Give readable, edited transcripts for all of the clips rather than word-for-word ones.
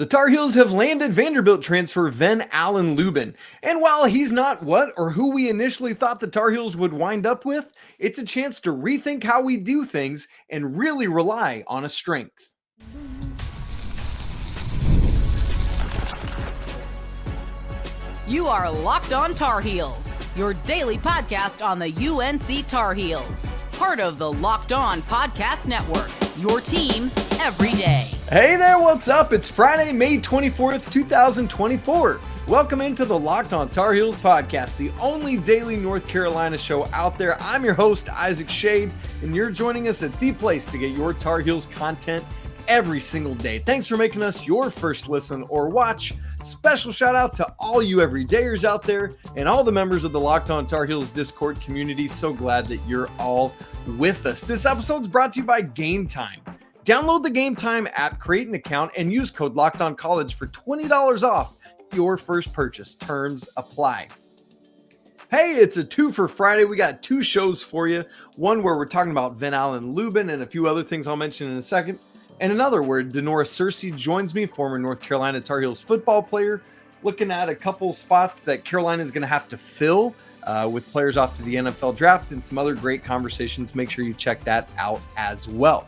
The Tar Heels have landed Vanderbilt transfer Ven-Allen Lubin. And while he's not what or who we initially thought the Tar Heels would wind up with, it's a chance to rethink how we do things and really rely on a strength. You are Locked On Tar Heels, your daily podcast on the UNC Tar Heels. Part of the Locked On Podcast Network, your team every day. Hey there, what's up? It's Friday, May 24th, 2024. Welcome into the Locked On Tar Heels podcast, the only daily North Carolina show out there. I'm your host, Isaac Shade, and you're joining us at the place to get your Tar Heels content every single day. Thanks for making us your first listen or watch. Special shout out to all you everydayers out there and all the members of the Locked On Tar Heels Discord community. So glad that you're all with us. This episode's brought to you by Game Time. Download the Game Time app, create an account, and use code LOCKEDONCollege for $20 off your first purchase. Terms apply. Hey, it's a two for Friday. We got two shows for you. One where we're talking about Ven-Allen Lubin and a few other things I'll mention in a second. And another where Denora Searcy joins me, former North Carolina Tar Heels football player, looking at a couple spots that Carolina is going to have to fill with players off to the NFL draft and some other great conversations. Make sure you check that out as well.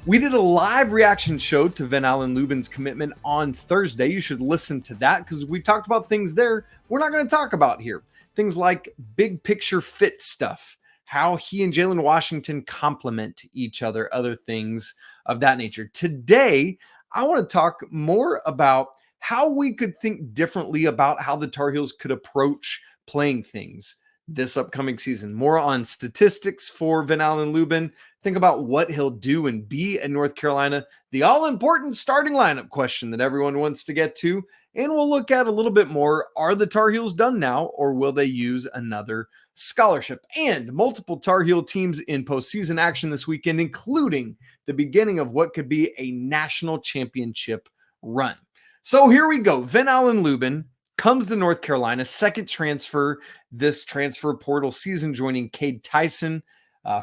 We did a live reaction show to Ven-Allen Lubin's commitment on Thursday. You should listen to that because we talked about things there we're not going to talk about here. Things like big picture fit stuff, how he and Jae'lyn Washington complement each other, other things of that nature. Today, I want to talk more about how we could think differently about how the Tar Heels could approach playing things this upcoming season. More on statistics for Ven-Allen Lubin. Think about what he'll do and be in North Carolina. The all-important starting lineup question that everyone wants to get to. And we'll look at a little bit more. Are the Tar Heels done now, or will they use another scholarship? And multiple Tar Heel teams in postseason action this weekend, including the beginning of what could be a national championship run. So here we go. Ven-Allen Lubin comes to North Carolina, second transfer this transfer portal season, joining Cade Tyson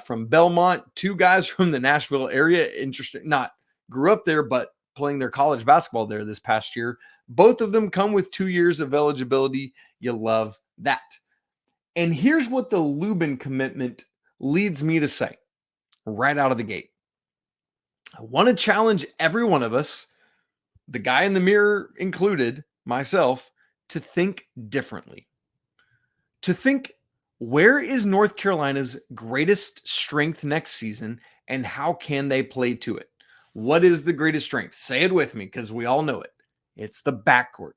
from Belmont. Two guys from the Nashville area, interesting, not grew up there, but playing their college basketball there this past year. Both of them come with 2 years of eligibility. You love that. And here's what the Lubin commitment leads me to say right out of the gate. I want to challenge every one of us, the guy in the mirror included, myself, to think differently. To think, where is North Carolina's greatest strength next season and how can they play to it? What is the greatest strength? Say it with me because we all know it. It's the backcourt.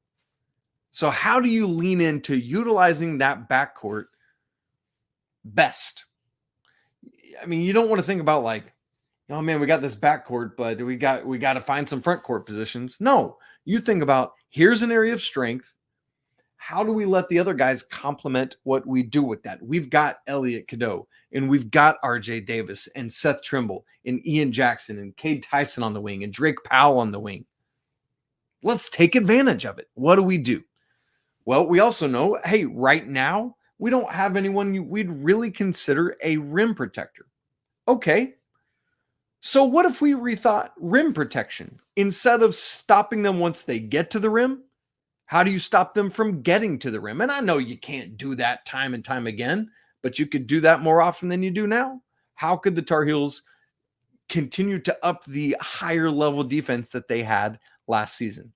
So how do you lean into utilizing that backcourt best? I mean, you don't want to think about like, oh man, we got this backcourt, but we got to find some front court positions. No, you think about, here's an area of strength. How do we let the other guys complement what we do with that? We've got Elliot, Cadeau, and we've got RJ Davis and Seth Trimble and Ian Jackson and Cade Tyson on the wing and Drake Powell on the wing. Let's take advantage of it. What do? Well, we also know, hey, right now, we don't have anyone we'd really consider a rim protector. Okay. So what if we rethought rim protection? Instead of stopping them once they get to the rim, how do you stop them from getting to the rim? And I know you can't do that time and time again, but you could do that more often than you do now. How could the Tar Heels continue to up the higher level defense that they had last season?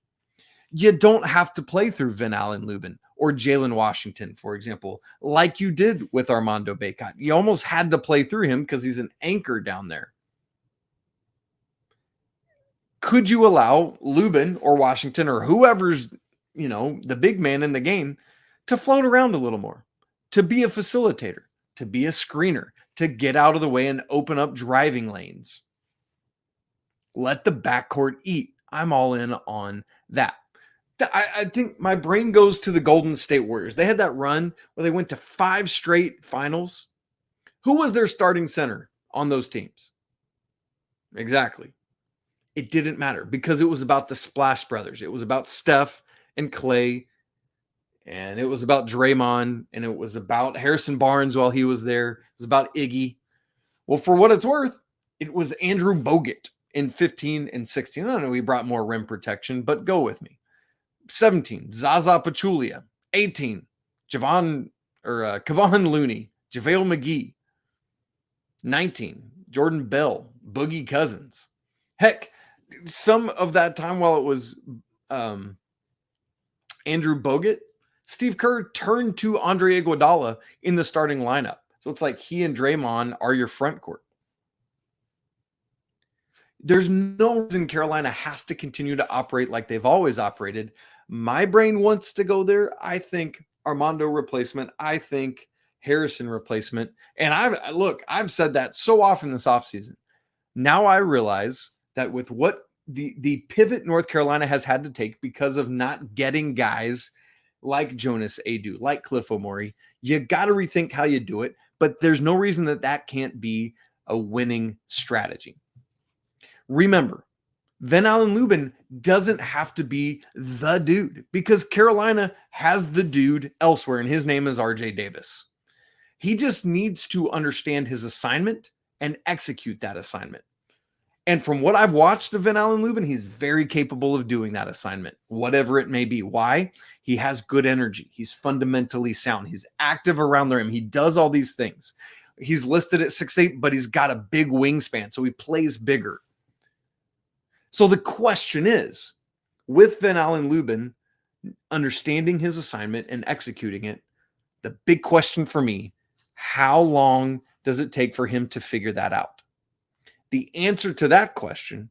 You don't have to play through Ven-Allen Lubin or Jae'lyn Washington, for example, like you did with Armando Bacot. You almost had to play through him because he's an anchor down there. Could you allow Lubin or Washington or whoever's, the big man in the game to float around a little more, to be a facilitator, to be a screener, to get out of the way and open up driving lanes? Let the backcourt eat. I'm all in on that. I think my brain goes to the Golden State Warriors. They had that run where they went to 5 straight finals. Who was their starting center on those teams? Exactly. It didn't matter because it was about the Splash Brothers. It was about Steph and Clay, and it was about Draymond, and it was about Harrison Barnes while he was there. It was about Iggy. Well, for what it's worth, it was Andrew Bogut in 15 and 16. I don't know, he brought more rim protection, but go with me. 17, Zaza Pachulia. 18, Kevon Looney, JaVale McGee. 19, Jordan Bell, Boogie Cousins. Heck, some of that time while it was Andrew Bogut, Steve Kerr turned to Andre Iguodala in the starting lineup. So it's like he and Draymond are your front court. There's no reason Carolina has to continue to operate like they've always operated. My brain wants to go there. I think Armando replacement. I think Harrison replacement. And I've said that so often this offseason. Now I realize that with what the pivot North Carolina has had to take because of not getting guys like Jonas Adu, like Cliff Omori, you got to rethink how you do it. But there's no reason that can't be a winning strategy. Remember, Ven-Allen Lubin doesn't have to be the dude because Carolina has the dude elsewhere, and his name is RJ Davis. He just needs to understand his assignment and execute that assignment. And from what I've watched of Ven-Allen Lubin, he's very capable of doing that assignment, whatever it may be. Why? He has good energy. He's fundamentally sound. He's active around the rim. He does all these things. He's listed at 6'8", but he's got a big wingspan, so he plays bigger. So the question is, with Ven-Allen Lubin understanding his assignment and executing it, the big question for me, how long does it take for him to figure that out? The answer to that question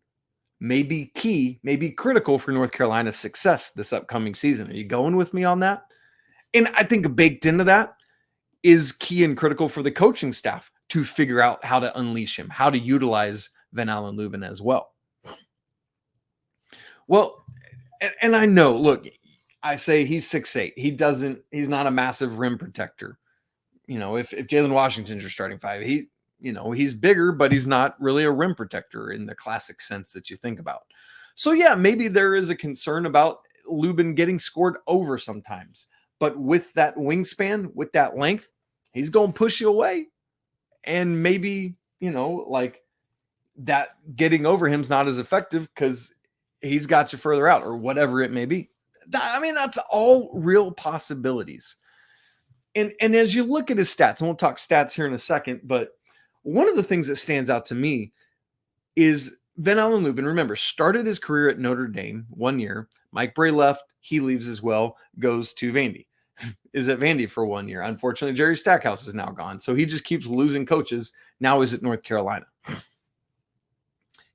may be key, may be critical for North Carolina's success this upcoming season. Are you going with me on that? And I think baked into that is key and critical for the coaching staff to figure out how to unleash him, how to utilize Ven-Allen Lubin as well. Well, and I know, look, I say he's 6'8". He's not a massive rim protector. You know, if Jae'lyn Washington's your starting five, he's bigger, but he's not really a rim protector in the classic sense that you think about. So yeah, maybe there is a concern about Lubin getting scored over sometimes, but with that wingspan, with that length, he's going to push you away. And maybe, like that getting over him's not as effective because he's got you further out or whatever it may be. That's all real possibilities. And as you look at his stats, and we'll talk stats here in a second, but one of the things that stands out to me is Ven-Allen Lubin, remember, started his career at Notre Dame 1 year. Mike Bray left. He leaves as well, goes to Vandy. Is at Vandy for 1 year. Unfortunately, Jerry Stackhouse is now gone. So he just keeps losing coaches. Now he's at North Carolina.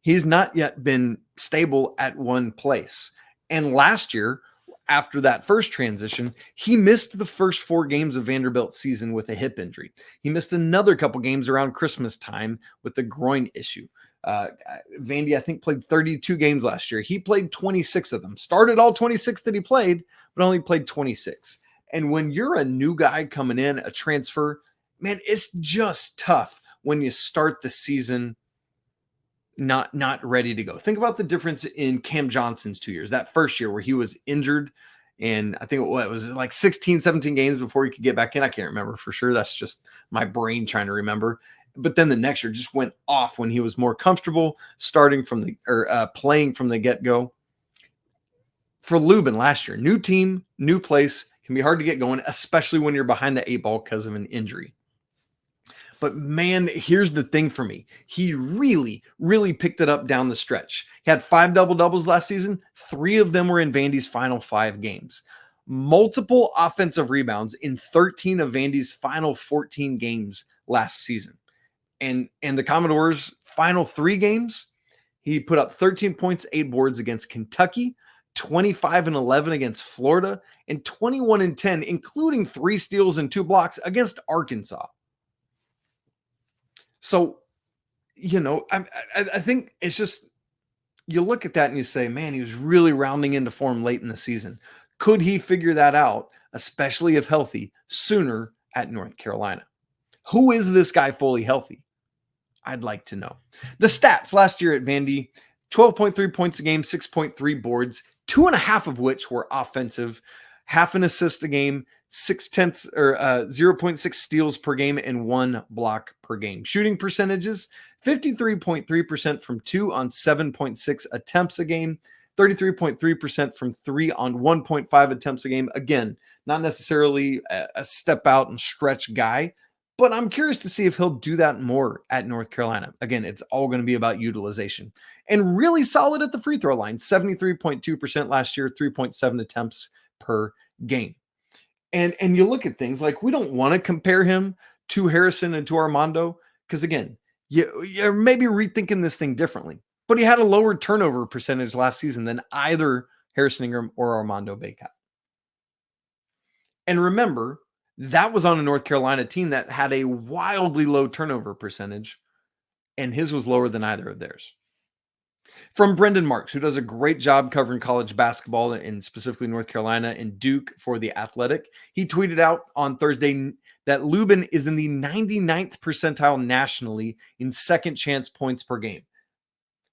He's not yet been stable at one place. And last year, after that first transition, he missed the first 4 games of Vanderbilt season with a hip injury. He missed another couple games around Christmas time with a groin issue. Vandy, I think, played 32 games last year. He played 26 of them. Started all 26 that he played, but only played 26. And when you're a new guy coming in, a transfer, man, it's just tough when you start the season not ready to go. Think about the difference in Cam Johnson's 2 years. That first year where he was injured, and I think it was like 16, 17 games before he could get back in. I can't remember for sure. That's just my brain trying to remember. But then the next year just went off when he was more comfortable playing from the get-go. For Lubin last year, new team, new place, can be hard to get going, especially when you're behind the 8 ball because of an injury. But man, here's the thing for me. He really, really picked it up down the stretch. He had 5 double-doubles last season. 3 of them were in Vandy's final 5 games. Multiple offensive rebounds in 13 of Vandy's final 14 games last season. And the Commodores' final 3 games, he put up 13 points, 8 boards against Kentucky, 25 and 11 against Florida, and 21 and 10, including 3 steals and 2 blocks against Arkansas. So, I think it's just, you look at that and you say, man, he was really rounding into form late in the season. Could he figure that out, especially if healthy, sooner at North Carolina? Who is this guy fully healthy? I'd like to know. The stats last year at Vandy, 12.3 points a game, 6.3 boards, 2.5 of which were offensive. half an assist a game, 0.6 steals per game, and 1 block per game. Shooting percentages, 53.3% from 2 on 7.6 attempts a game, 33.3% from 3 on 1.5 attempts a game. Again, not necessarily a step out and stretch guy, but I'm curious to see if he'll do that more at North Carolina. Again, it's all going to be about utilization. And really solid at the free throw line, 73.2% last year, 3.7 attempts per game. And you look at things like, we don't want to compare him to Harrison and to Armando, because again, you're maybe rethinking this thing differently. But he had a lower turnover percentage last season than either Harrison Ingram or Armando Bacot. And remember, that was on a North Carolina team that had a wildly low turnover percentage, and his was lower than either of theirs. From Brendan Marks, who does a great job covering college basketball and specifically North Carolina and Duke for The Athletic, he tweeted out on Thursday that Lubin is in the 99th percentile nationally in second chance points per game.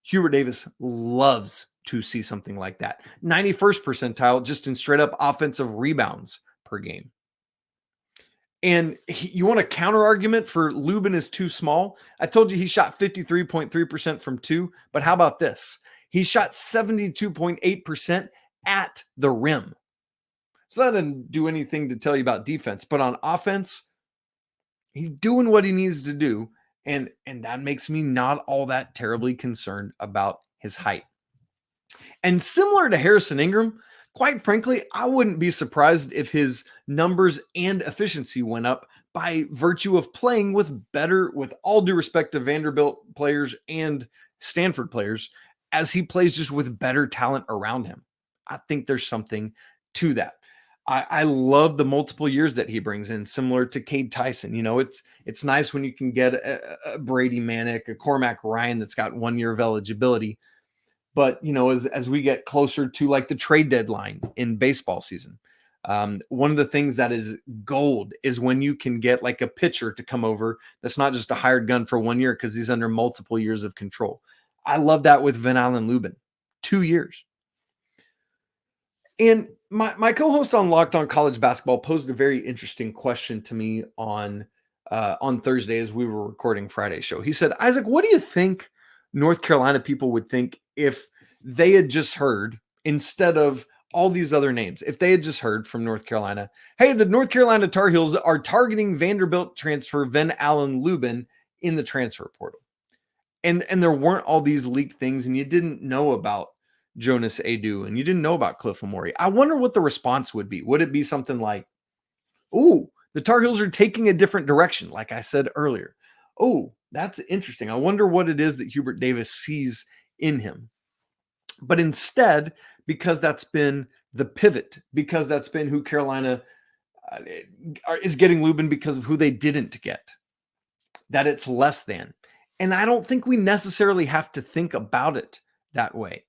Hubert Davis loves to see something like that. 91st percentile just in straight up offensive rebounds per game. And you want a counter argument for Lubin is too small? I told you he shot 53.3% from 2, but how about this? He shot 72.8% at the rim. So that doesn't do anything to tell you about defense, but on offense, he's doing what he needs to do. And that makes me not all that terribly concerned about his height. And similar to Harrison Ingram, quite frankly, I wouldn't be surprised if his numbers and efficiency went up by virtue of playing with all due respect to Vanderbilt players and Stanford players, as he plays just with better talent around him. I think there's something to that. I love the multiple years that he brings in, similar to Cade Tyson. You know, it's nice when you can get a Brady Manick, a Cormac Ryan that's got 1 year of eligibility. But, you know, as we get closer to like the trade deadline in baseball season, one of the things that is gold is when you can get like a pitcher to come over that's not just a hired gun for 1 year because he's under multiple years of control. I love that with Ven-Allen Lubin, 2 years. And my co-host on Locked On College Basketball posed a very interesting question to me on Thursday as we were recording Friday's show. He said, Isaac, what do you think North Carolina people would think if they had just heard, instead of all these other names, if they had just heard from North Carolina, hey, the North Carolina Tar Heels are targeting Vanderbilt transfer Ven-Allen Lubin in the transfer portal. And there weren't all these leaked things, and you didn't know about Jonas Aidoo, and you didn't know about Cliff Amore. I wonder what the response would be. Would it be something like, ooh, the Tar Heels are taking a different direction, like I said earlier. Oh, that's interesting. I wonder what it is that Hubert Davis sees in him. But instead, because that's been the pivot, because that's been who Carolina is getting Lubin because of who they didn't get, that it's less than. And I don't think we necessarily have to think about it that way.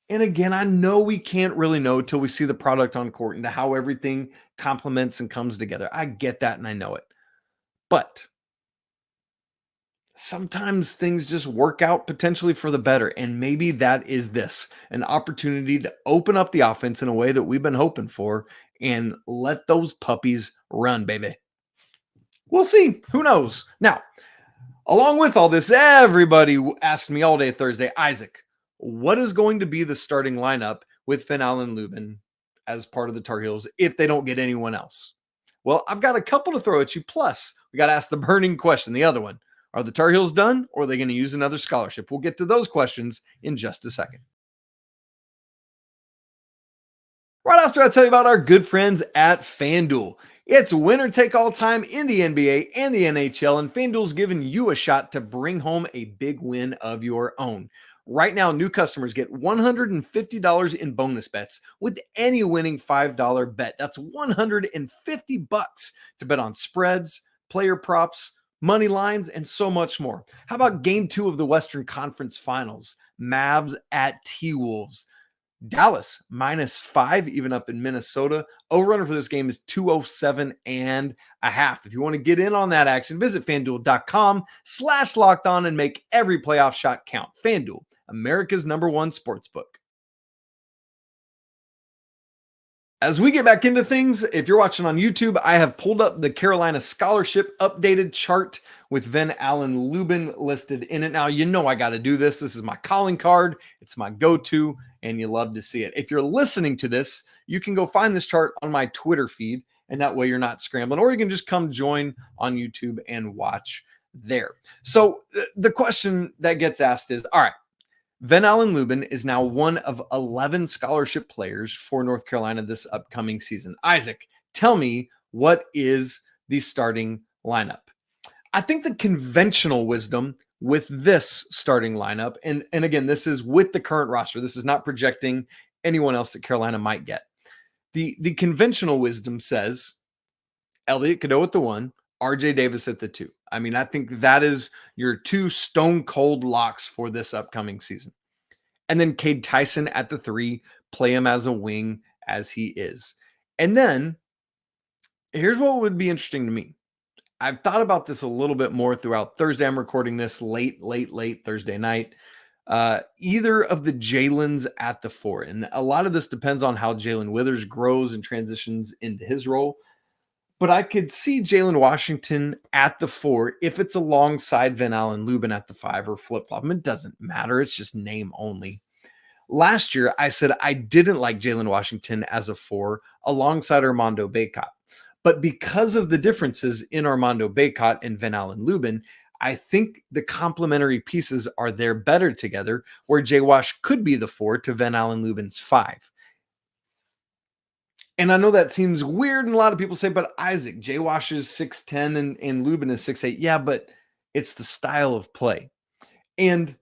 And again, I know we can't really know till we see the product on court and how everything complements and comes together. I get that and I know it. But sometimes things just work out potentially for the better. And maybe that is this, an opportunity to open up the offense in a way that we've been hoping for and let those puppies run, baby. We'll see. Who knows? Now, along with all this, everybody asked me all day Thursday, Isaac, what is going to be the starting lineup with Ven-Allen Lubin as part of the Tar Heels if they don't get anyone else? Well, I've got a couple to throw at you. Plus, we got to ask the burning question, the other one. Are the Tar Heels done, or are they going to use another scholarship? We'll get to those questions in just a second. Right after I tell you about our good friends at FanDuel. It's winner take all time in the NBA and the NHL, and FanDuel's giving you a shot to bring home a big win of your own. Right now, new customers get $150 in bonus bets with any winning $5 bet. That's $150 to bet on spreads, player props, money lines, and so much more. How about game 2 of the Western Conference Finals? Mavs at T-Wolves. Dallas -5, even up in Minnesota. Over-under for this game is 207.5. If you want to get in on that action, visit FanDuel.com/lockedon and make every playoff shot count. FanDuel, America's #1 sportsbook. As we get back into things, if you're watching on YouTube, I have pulled up the Carolina scholarship updated chart with Ven-Allen Lubin listed in it. Now, you know I got to do this. This is my calling card. It's my go-to, and you love to see it. If you're listening to this, you can go find this chart on my Twitter feed, and that way you're not scrambling, or you can just come join on YouTube and watch there. So the question that gets asked is, all right, Ven-Allen Lubin is now one of 11 scholarship players for North Carolina this upcoming season. Isaac, tell me, what is the starting lineup? I think the conventional wisdom with this starting lineup, and again, this is with the current roster. This is not projecting anyone else that Carolina might get. The conventional wisdom says Elliot, Cadeau at the 1, RJ Davis at the 2. I mean, I think that is your 2 stone cold locks for this upcoming season. And then Cade Tyson at the 3, play him as a wing as he is. And then here's what would be interesting to me. I've thought about this a little bit more throughout Thursday. I'm recording this late Thursday night. Either of the Jae'lyns at the 4. And a lot of this depends on how Jae'lyn Withers grows and transitions into his role. But I could see Jae'lyn Washington at the 4 if it's alongside Ven-Allen Lubin at the 5 or flip-flop. It doesn't matter. It's just name only. Last year, I said I didn't like Jae'lyn Washington as a 4 alongside Armando Bacot. But because of the differences in Armando Bacot and Ven-Allen Lubin, I think the complementary pieces are there better together, where J-Wash could be the 4 to Ven-Allen Lubin's 5. And I know that seems weird, and a lot of people say, but Isaac, J-Wash is 6'10", and Lubin is 6'8". Yeah, but it's the style of play. And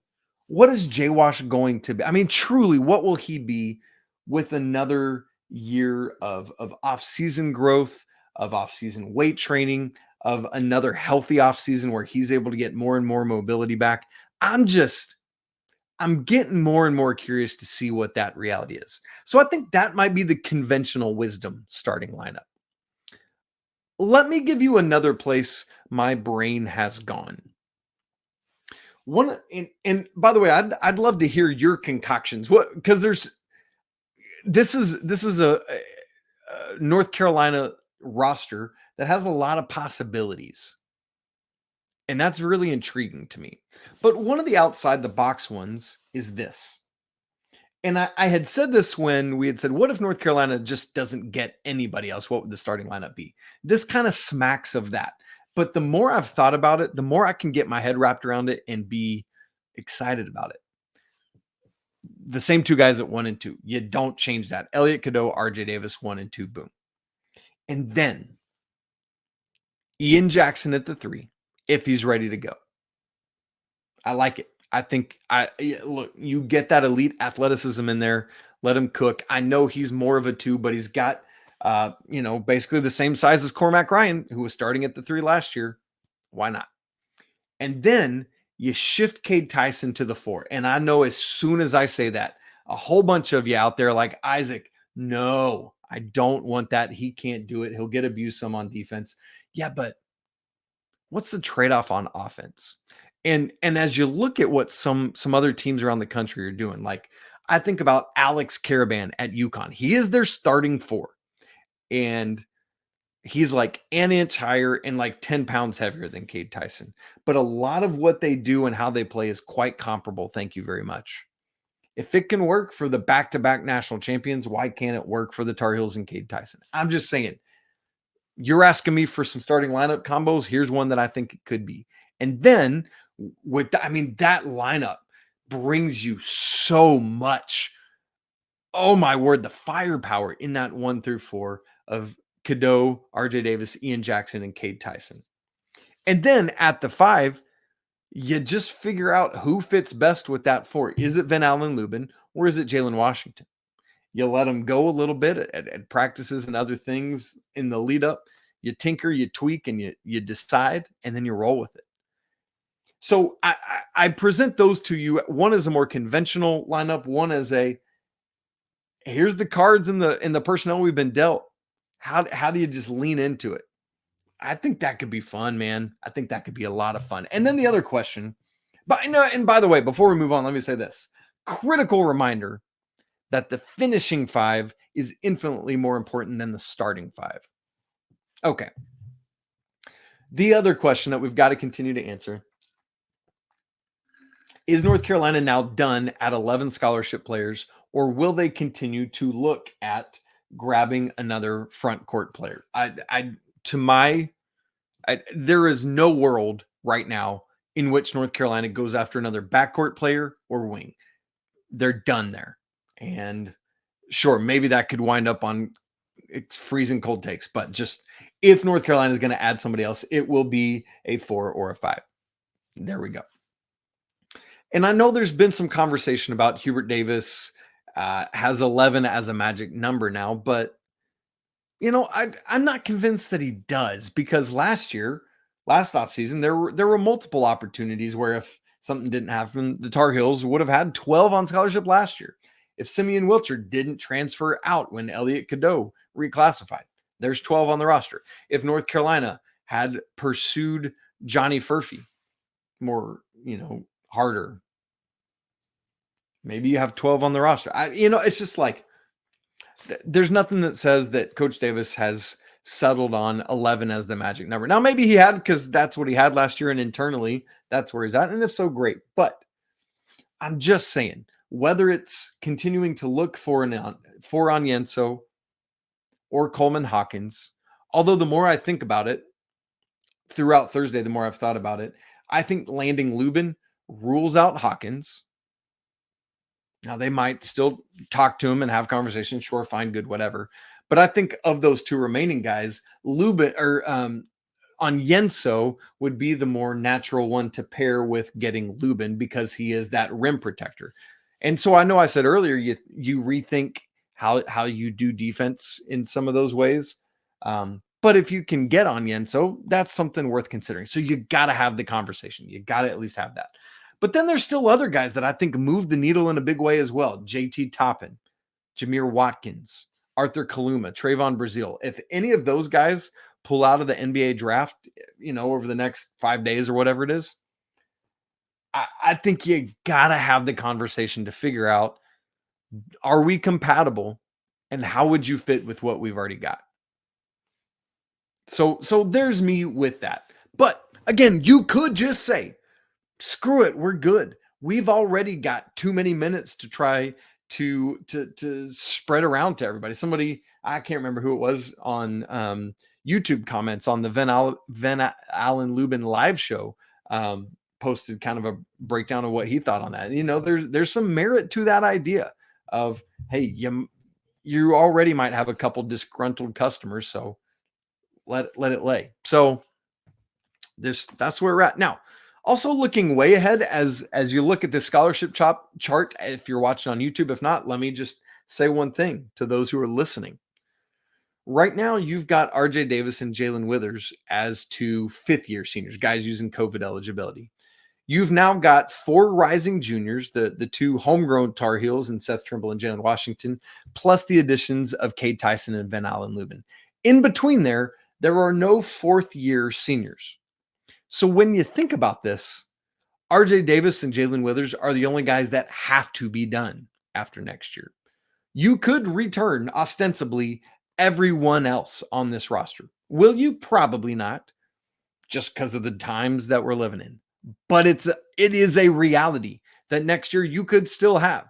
what is J-Wash going to be? I mean, truly, what will he be with another year of off-season growth, of off-season weight training, of another healthy off-season where he's able to get more and more mobility back? I'm getting more and more curious to see what that reality is. So I think that might be the conventional wisdom starting lineup. Let me give you another place my brain has gone. And by the way, I'd love to hear your concoctions. Because this is a North Carolina roster that has a lot of possibilities. And that's really intriguing to me. But one of the outside the box ones is this. And I had said this when we had said, what if North Carolina just doesn't get anybody else? What would the starting lineup be? This kind of smacks of that. But the more I've thought about it, the more I can get my head wrapped around it and be excited about it. The same 2 guys at 1 and 2. You don't change that. Elliot, Cadeau, RJ Davis, 1 and 2, boom. And then Ian Jackson at the 3. If he's ready to go. I like it. I think look, you get that elite athleticism in there, let him cook. I know he's more of a 2, but he's got basically the same size as Cormac Ryan, who was starting at the 3 last year. Why not? And then you shift Cade Tyson to the 4. And I know as soon as I say that, a whole bunch of you out there like, Isaac, no, I don't want that. He can't do it. He'll get abused some on defense. Yeah, but what's the trade-off on offense? And as you look at what some other teams around the country are doing, like I think about Alex Caravan at UConn. He is their starting 4. And he's like an inch higher and like 10 pounds heavier than Cade Tyson. But a lot of what they do and how they play is quite comparable. Thank you very much. If it can work for the back-to-back national champions, why can't it work for the Tar Heels and Cade Tyson? I'm just saying. You're asking me for some starting lineup combos. Here's one that I think it could be. And then that lineup brings you so much. Oh my word, the firepower in that 1 through 4 of Cadeau, RJ Davis, Ian Jackson, and Cade Tyson. And then at the 5, you just figure out who fits best with that 4. Is it Ven-Allen Lubin or is it Jae'lyn Washington? You let them go a little bit at practices and other things in the lead up. You tinker, you tweak, and you decide, and then you roll with it. So I present those to you. One is a more conventional lineup. One is here's the cards in the personnel we've been dealt. How do you just lean into it? I think that could be fun, man. I think that could be a lot of fun. And then the other question, and by the way, before we move on, let me say this. Critical reminder that the finishing 5 is infinitely more important than the starting 5. Okay. The other question that we've got to continue to answer: is North Carolina now done at 11 scholarship players, or will they continue to look at grabbing another front court player? There is no world right now in which North Carolina goes after another backcourt player or wing. They're done there. And sure, maybe that could wind up on freezing cold takes, but just if North Carolina is going to add somebody else, it will be a 4 or a 5. There we go. And I know there's been some conversation about Hubert Davis has 11 as a magic number now, but I'm not convinced that he does, because last offseason, there were multiple opportunities where if something didn't happen, the Tar Heels would have had 12 on scholarship last year. If Simeon Wilcher didn't transfer out when Elliot Cadeau reclassified, there's 12 on the roster. If North Carolina had pursued Johnny Furphy more, harder, maybe you have 12 on the roster. It's just like, there's nothing that says that Coach Davis has settled on 11 as the magic number. Now, maybe he had, because that's what he had last year, and internally that's where he's at. And if so, great. But I'm just saying, whether it's continuing to look for Onyenso or Coleman Hawkins, although the more I think about it throughout Thursday, the more I've thought about it, I think landing Lubin rules out Hawkins. Now, they might still talk to him and have conversations. Sure, fine, good, whatever. But I think of those two remaining guys, Lubin or Onyenso would be the more natural one to pair with getting Lubin, because he is that rim protector. And so I know I said earlier, you rethink how you do defense in some of those ways. But if you can get Onyenso, that's something worth considering. So you got to have the conversation. You got to at least have that. But then there's still other guys that I think move the needle in a big way as well. JT Toppin, Jameer Watkins, Arthur Kaluma, Trayvon Brazile. If any of those guys pull out of the NBA draft, over the next 5 days or whatever it is, I think you got to have the conversation to figure out, are we compatible, and how would you fit with what we've already got? So there's me with that. But again, you could just say, screw it, we're good. We've already got too many minutes to try to spread around to everybody. Somebody, I can't remember who it was, on YouTube comments on the Ven-Allen Lubin live show, posted kind of a breakdown of what he thought on that. There's some merit to that idea of, hey, you already might have a couple disgruntled customers, so let it lay. So that's where we're at now. Also, looking way ahead as you look at this scholarship chart, if you're watching on YouTube. If not, let me just say one thing to those who are listening. Right now, you've got RJ Davis and Jae'lyn Withers as 2 fifth-year seniors, guys using COVID eligibility. You've now got 4 rising juniors, the 2 homegrown Tar Heels and Seth Trimble and Jalen Washington, plus the additions of Cade Tyson and Ven-Allen Lubin. In between there are no 4th-year seniors. So when you think about this, RJ Davis and Jae'lyn Withers are the only guys that have to be done after next year. You could return ostensibly everyone else on this roster. Will you? Probably not, just because of the times that we're living in. But it is a reality that next year you could still have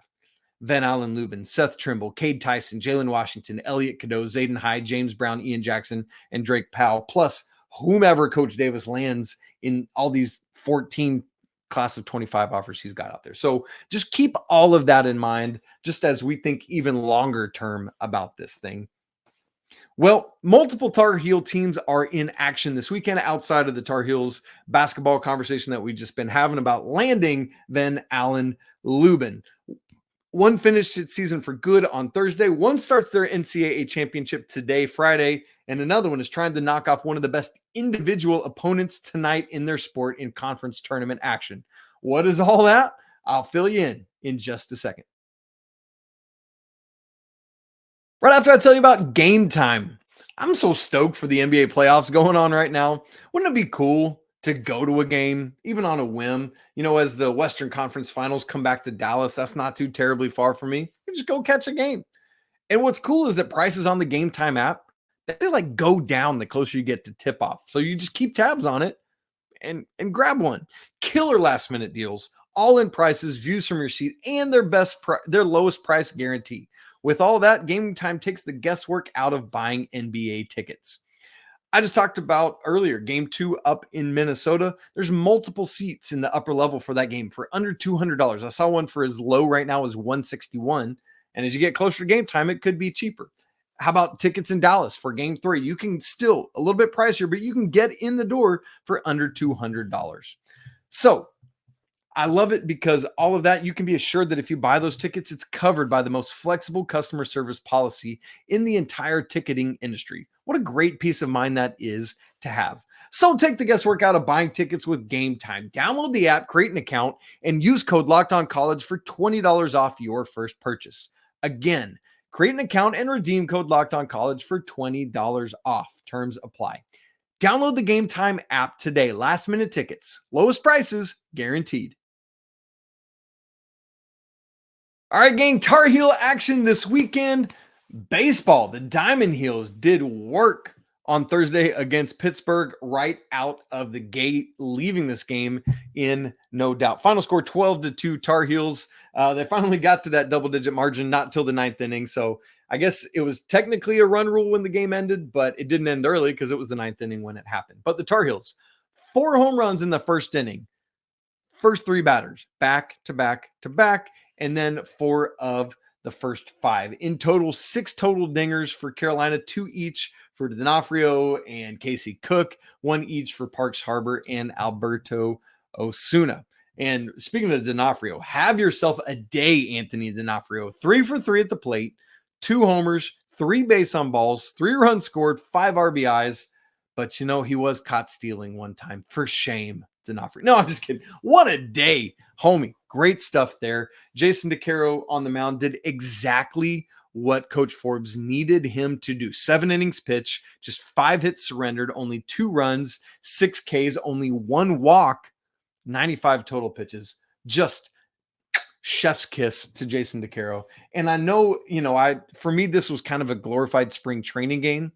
Ven-Allen Lubin, Seth Trimble, Cade Tyson, Jalen Washington, Elliot Cadeau, Zayden Hyde, James Brown, Ian Jackson, and Drake Powell, plus whomever Coach Davis lands in all these 14 class of 25 offers he's got out there. So just keep all of that in mind, just as we think even longer term about this thing. Well, multiple Tar Heel teams are in action this weekend outside of the Tar Heels basketball conversation that we've just been having about landing Ven-Allen Lubin. One finished its season for good on Thursday. One starts their NCAA championship today, Friday, and another one is trying to knock off one of the best individual opponents tonight in their sport in conference tournament action. What is all that? I'll fill you in just a second. Right after I tell you about Game Time. I'm so stoked for the NBA playoffs going on right now. Wouldn't it be cool to go to a game, even on a whim. As the Western Conference Finals come back to Dallas, that's not too terribly far from me. You just go catch a game. And what's cool is that prices on the Game Time app, they like go down the closer you get to tip off. So you just keep tabs on it and grab one. Killer last minute deals, all in prices, views from your seat, and their lowest price guarantee. With all that, Game Time takes the guesswork out of buying NBA tickets. I just talked about earlier, game 2 up in Minnesota. There's multiple seats in the upper level for that game for under $200. I saw one for as low right now as $161. And as you get closer to game time, it could be cheaper. How about tickets in Dallas for game 3? You can still a little bit pricier, but you can get in the door for under $200. So I love it because all of that, you can be assured that if you buy those tickets, it's covered by the most flexible customer service policy in the entire ticketing industry. What a great peace of mind that is to have. So take the guesswork out of buying tickets with Game Time. Download the app, create an account, and use code LOCKEDONCollege for $20 off your first purchase. Again, create an account and redeem code LOCKEDONCollege for $20 off. Terms apply. Download the Game Time app today. Last minute tickets, lowest prices guaranteed. All right, gang, Tar Heel action this weekend. Baseball, the Diamond Heels did work on Thursday against Pittsburgh right out of the gate, leaving this game in no doubt. Final score 12-2 Tar Heels. They finally got to that double-digit margin, not till the 9th inning. So I guess it was technically a run rule when the game ended, but it didn't end early because it was the 9th inning when it happened. But the Tar Heels, 4 home runs in the first inning. First 3 batters, back to back to back, and then 4 of the first 5. In total, 6 total dingers for Carolina, 2 each for D'Onofrio and Casey Cook, 1 each for Parks Harbor and Alberto Osuna. And speaking of D'Onofrio, have yourself a day, Anthony D'Onofrio. 3 for 3 at the plate, 2 homers, 3 base on balls, 3 runs scored, 5 RBIs. But he was caught stealing one time. For shame, D'Onofrio. No, I'm just kidding. What a day, homie. Great stuff there. Jason DeCaro on the mound did exactly what Coach Forbes needed him to do. 7 innings pitch, just 5 hits surrendered, only 2 runs, 6 Ks, only 1 walk, 95 total pitches. Just chef's kiss to Jason DeCaro. And I know, for me, this was kind of a glorified spring training game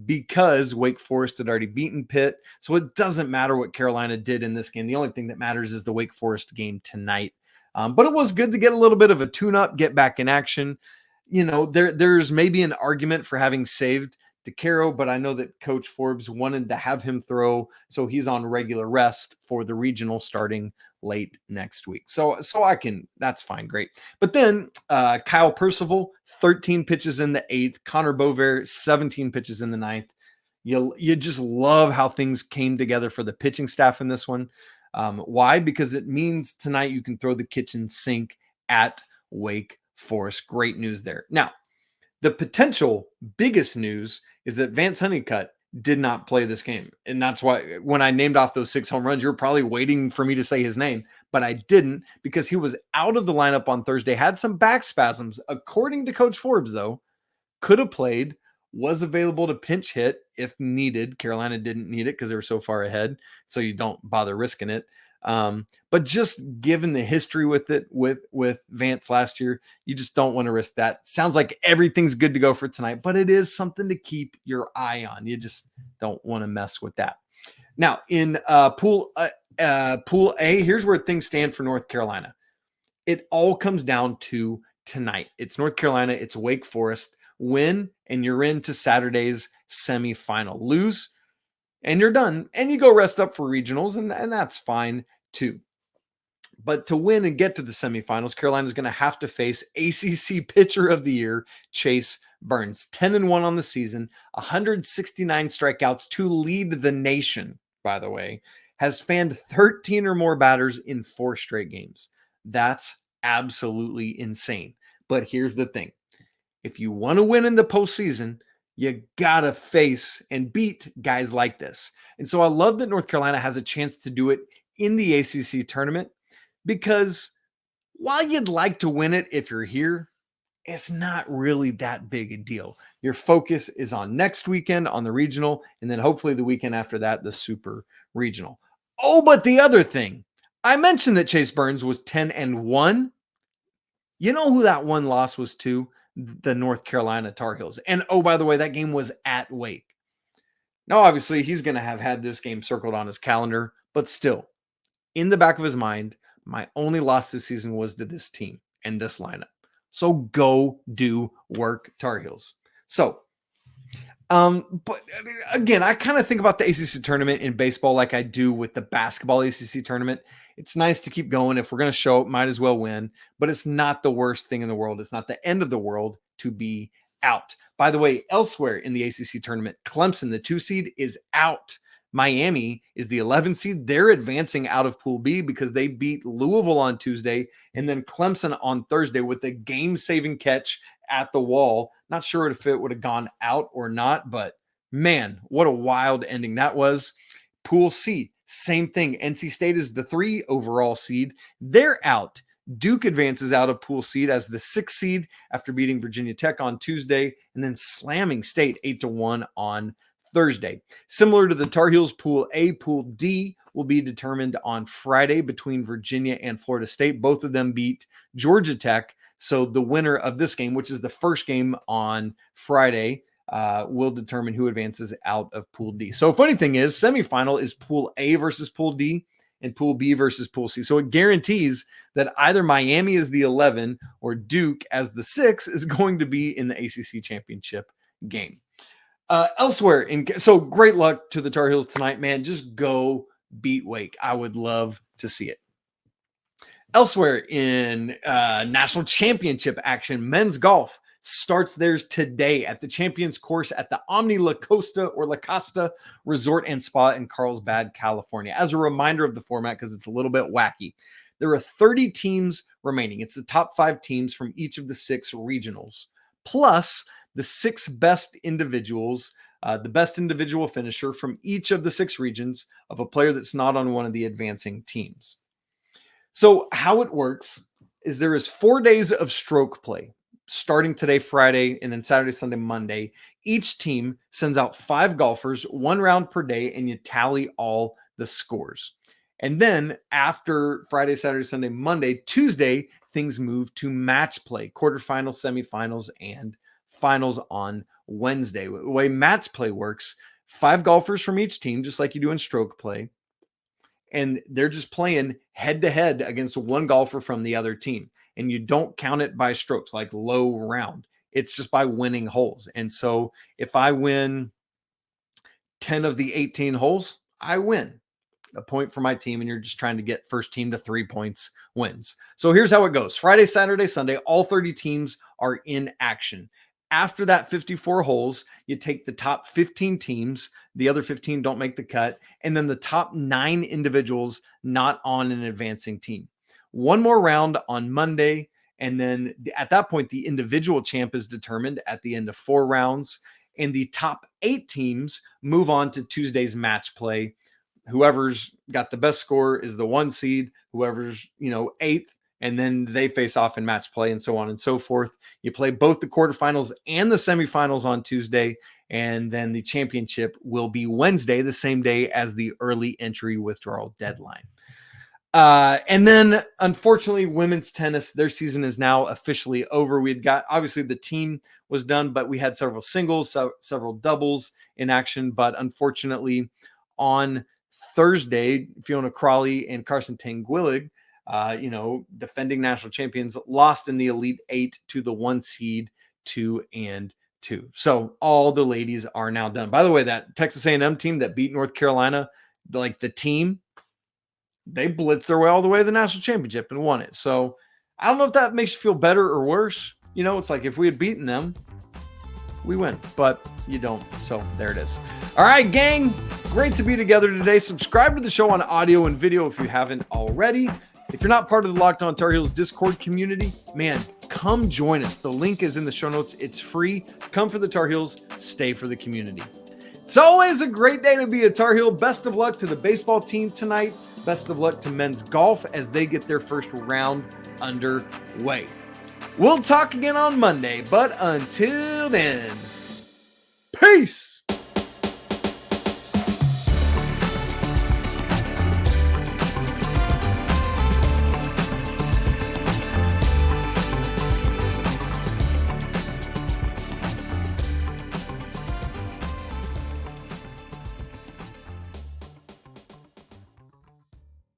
because Wake Forest had already beaten Pitt. So it doesn't matter what Carolina did in this game. The only thing that matters is the Wake Forest game tonight. But it was good to get a little bit of a tune-up, get back in action. There's maybe an argument for having saved DeCaro, but I know that Coach Forbes wanted to have him throw, so he's on regular rest for the regional starting late next week. So that's fine, great. But then Kyle Percival, 13 pitches in the 8th. Connor Bover, 17 pitches in the 9th. You just love how things came together for the pitching staff in this one. Why? Because it means tonight you can throw the kitchen sink at Wake Forest. Great news there. Now, the potential biggest news is that Vance Honeycutt did not play this game. And that's why when I named off those 6 home runs, you're probably waiting for me to say his name, but I didn't because he was out of the lineup on Thursday, had some back spasms. According to Coach Forbes, though, could have played, was available to pinch hit if needed. Carolina didn't need it because they were so far ahead, so you don't bother risking it. But just given the history with it, with Vance last year, you just don't want to risk that. Sounds like everything's good to go for tonight, but it is something to keep your eye on. You just don't want to mess with that. Now, in Pool A, here's where things stand for North Carolina. It all comes down to tonight. It's North Carolina. It's Wake Forest. Win, and you're into Saturday's semifinal. Lose, and you're done. And you go rest up for regionals, and that's fine too. But to win and get to the semifinals, Carolina's going to have to face ACC Pitcher of the Year, Chase Burns. 10-1 on the season, 169 strikeouts to lead the nation, by the way, has fanned 13 or more batters in 4 straight games. That's absolutely insane. But here's the thing. If you want to win in the postseason, you got to face and beat guys like this. And so I love that North Carolina has a chance to do it in the ACC tournament because while you'd like to win it if you're here, it's not really that big a deal. Your focus is on next weekend on the regional, and then hopefully the weekend after that, the super regional. Oh, but the other thing, I mentioned that Chase Burns was 10-1. You know who that one loss was to? The North Carolina Tar Heels. And oh, by the way, that game was at Wake. Now, obviously, he's going to have had this game circled on his calendar, but still, in the back of his mind, my only loss this season was to this team and this lineup. So go do work, Tar Heels. So, but again, I kind of think about the ACC tournament in baseball like I do with the basketball ACC tournament. It's nice to keep going. If we're going to show it, might as well win, but it's not the worst thing in the world. It's not the end of the world to be out. By the way, elsewhere in the ACC tournament, Clemson, the 2 seed, is out. Miami is the 11 seed. They're advancing out of Pool B because they beat Louisville on Tuesday and then Clemson on Thursday with a game-saving catch at the wall. Not sure if it would have gone out or not, but man, what a wild ending that was. Pool C, same thing. NC State is the 3 overall seed. They're out. Duke advances out of Pool C as the 6th seed after beating Virginia Tech on Tuesday and then slamming State 8-1 on Thursday. Similar to the Tar Heels, Pool A, Pool D will be determined on Friday between Virginia and Florida State. Both of them beat Georgia Tech. So the winner of this game, which is the first game on Friday, will determine who advances out of Pool D. So funny thing is, semifinal is Pool A versus Pool D and Pool B versus Pool C. So it guarantees that either Miami as the 11 or Duke as the 6 is going to be in the ACC championship game. Elsewhere, so great luck to the Tar Heels tonight, man. Just go beat Wake. I would love to see it. Elsewhere in national championship action, men's golf starts theirs today at the Champions Course at the Omni La Costa Resort and Spa in Carlsbad, California. As a reminder of the format, because it's a little bit wacky, there are 30 teams remaining. It's the top 5 teams from each of the 6 regionals, plus the 6 best individuals, the best individual finisher from each of the 6 regions of a player that's not on one of the advancing teams. So how it works is there is 4 days of stroke play, starting today, Friday, and then Saturday, Sunday, Monday. Each team sends out 5 golfers, 1 round per day, and you tally all the scores. And then after Friday, Saturday, Sunday, Monday, Tuesday, things move to match play, quarterfinals, semifinals, and finals on Wednesday. The way match play works, 5 golfers from each team, just like you do in stroke play. And they're just playing head to head against 1 golfer from the other team. And you don't count it by strokes, like low round. It's just by winning holes. And so if I win 10 of the 18 holes, I win a point for my team. And you're just trying to get first team to 3 points wins. So here's how it goes. Friday, Saturday, Sunday, all 30 teams are in action. After that 54 holes, you take the top 15 teams. The other 15 don't make the cut. And then the top 9 individuals not on an advancing team. 1 more round on Monday. And then at that point, the individual champ is determined at the end of 4 rounds. And the top 8 teams move on to Tuesday's match play. Whoever's got the best score is the 1 seed. Whoever's, 8th. And then they face off in match play and so on and so forth. You play both the quarterfinals and the semifinals on Tuesday, and then the championship will be Wednesday, the same day as the early entry withdrawal deadline. And then, unfortunately, women's tennis, their season is now officially over. We had got, obviously, the team was done, but we had several singles, several doubles in action. But unfortunately, on Thursday, Fiona Crawley and Carson Tanguilig, defending national champions, lost in the Elite 8 to the 1 seed 2 and 2. So all the ladies are now done. By the way, that Texas A&M team that beat North Carolina, like the team, they blitzed their way all the way to the national championship and won it. So I don't know if that makes you feel better or worse. It's like if we had beaten them, we win, but you don't. So there it is. All right, gang, great to be together today. Subscribe to the show on audio and video if you haven't already. If you're not part of the Locked On Tar Heels Discord community, man, come join us. The link is in the show notes. It's free. Come for the Tar Heels. Stay for the community. It's always a great day to be a Tar Heel. Best of luck to the baseball team tonight. Best of luck to men's golf as they get their first round underway. We'll talk again on Monday, but until then, peace.